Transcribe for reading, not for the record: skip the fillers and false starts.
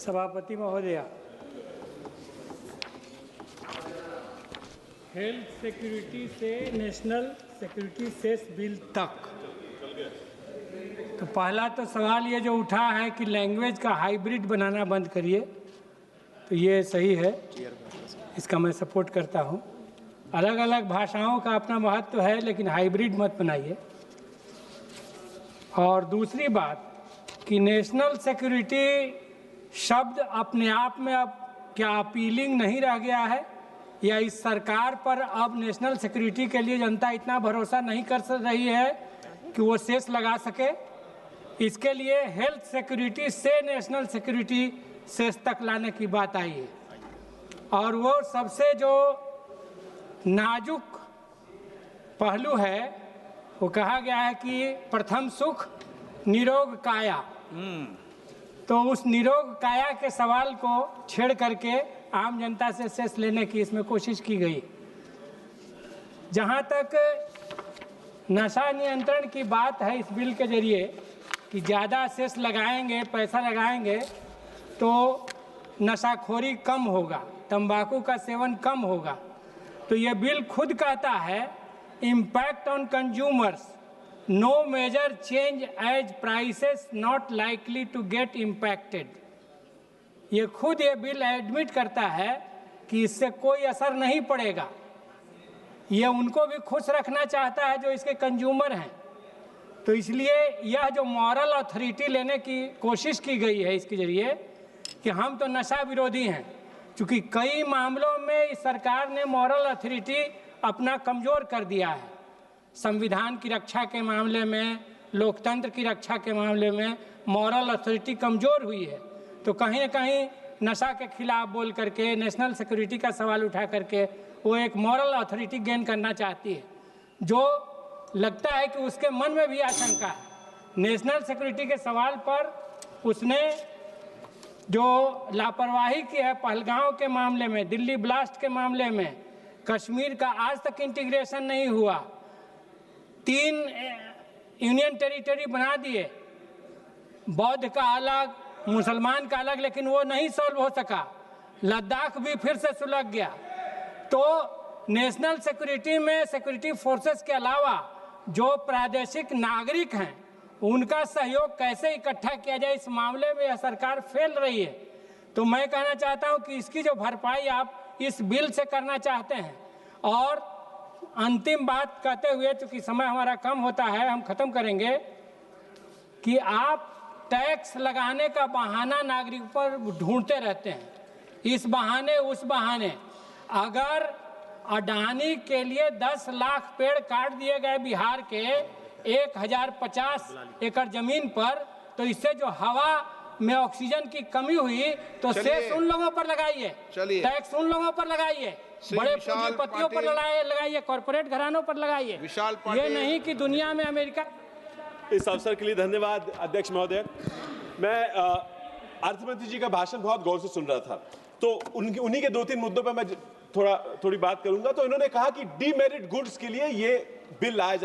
सभापति महोदय, health security से नेशनल सिक्योरिटी सेस बिल तक, तो पहला तो सवाल ये जो उठा है कि लैंग्वेज का हाइब्रिड बनाना बंद करिए, तो ये सही है, इसका मैं सपोर्ट करता हूँ। अलग अलग भाषाओं का अपना महत्व है, लेकिन हाइब्रिड मत बनाइए। और दूसरी बात कि नेशनल सिक्योरिटी शब्द अपने आप में अब क्या अपीलिंग नहीं रह गया है, या इस सरकार पर अब नेशनल सिक्योरिटी के लिए जनता इतना भरोसा नहीं कर रही है कि वो सेस लगा सके। इसके लिए हेल्थ सिक्योरिटी से नेशनल सिक्योरिटी सेस तक लाने की बात आई है। और वो सबसे जो नाजुक पहलू है, वो कहा गया है कि प्रथम सुख निरोग काया, तो उस निरोग काया के सवाल को छेड़ करके आम जनता से सेस लेने की इसमें कोशिश की गई। जहाँ तक नशा नियंत्रण की बात है इस बिल के जरिए कि ज़्यादा सेस लगाएंगे, पैसा लगाएंगे तो नशाखोरी कम होगा, तंबाकू का सेवन कम होगा, तो ये बिल खुद कहता है impact on consumers, no major change as prices not likely to get impacted. ये खुद ये बिल एडमिट करता है कि इससे कोई असर नहीं पड़ेगा। ये उनको भी खुश रखना चाहता है जो इसके कंज्यूमर हैं। तो इसलिए यह जो मॉरल अथॉरिटी लेने की कोशिश की गई है इसके जरिए कि हम तो नशा विरोधी हैं, क्योंकि कई मामलों में इस सरकार ने मॉरल अथॉरिटी अपना कमज़ोर कर दिया है। संविधान की रक्षा के मामले में, लोकतंत्र की रक्षा के मामले में मॉरल अथॉरिटी कमज़ोर हुई है। तो कहीं न कहीं नशा के खिलाफ बोल करके, नेशनल सिक्योरिटी का सवाल उठा करके वो एक मॉरल अथॉरिटी गेन करना चाहती है, जो लगता है कि उसके मन में भी आशंका है। नेशनल सिक्योरिटी के सवाल पर उसने जो लापरवाही की है पहलगांव के मामले में, दिल्ली ब्लास्ट के मामले में, कश्मीर का आज तक इंटीग्रेशन नहीं हुआ, 3 यूनियन टेरिटरी बना दिए, बौद्ध का अलग, मुसलमान का अलग, लेकिन वो नहीं सॉल्व हो सका। लद्दाख भी फिर से सुलग गया। तो नेशनल सिक्योरिटी में सिक्योरिटी फोर्सेस के अलावा जो प्रादेशिक नागरिक हैं उनका सहयोग कैसे इकट्ठा किया जाए, इस मामले में यह सरकार फेल रही है। तो मैं कहना चाहता हूं कि इसकी जो भरपाई आप इस बिल से करना चाहते हैं। और अंतिम बात कहते हुए, चूंकि समय हमारा कम होता है, हम खत्म करेंगे कि आप टैक्स लगाने का बहाना नागरिक पर ढूंढते रहते हैं, इस बहाने उस बहाने। अगर अडानी के लिए 10 लाख पेड़ काट दिए गए बिहार के 1050 एकड़ जमीन पर, तो इससे जो हवा में ऑक्सीजन की कमी हुई, तो सेस उन लोगों पर लगाइए, टैक्स उन लोगों पर लगाइए, बड़े पूंजीपतियों पर लगाइए, कॉर्पोरेट घरानों पर लगाइए। ये नहीं कि दुनिया में अमेरिका। इस अवसर के लिए धन्यवाद अध्यक्ष महोदय। मैं अर्थमंत्री जी का भाषण बहुत गौर से सुन रहा था, तो उन्हीं के 2-3 मुद्दों पर मैं थोड़ी बात करूंगा। तो इन्होंने कहा कि डीमेरिट गुड्स के लिए ये बिल लाया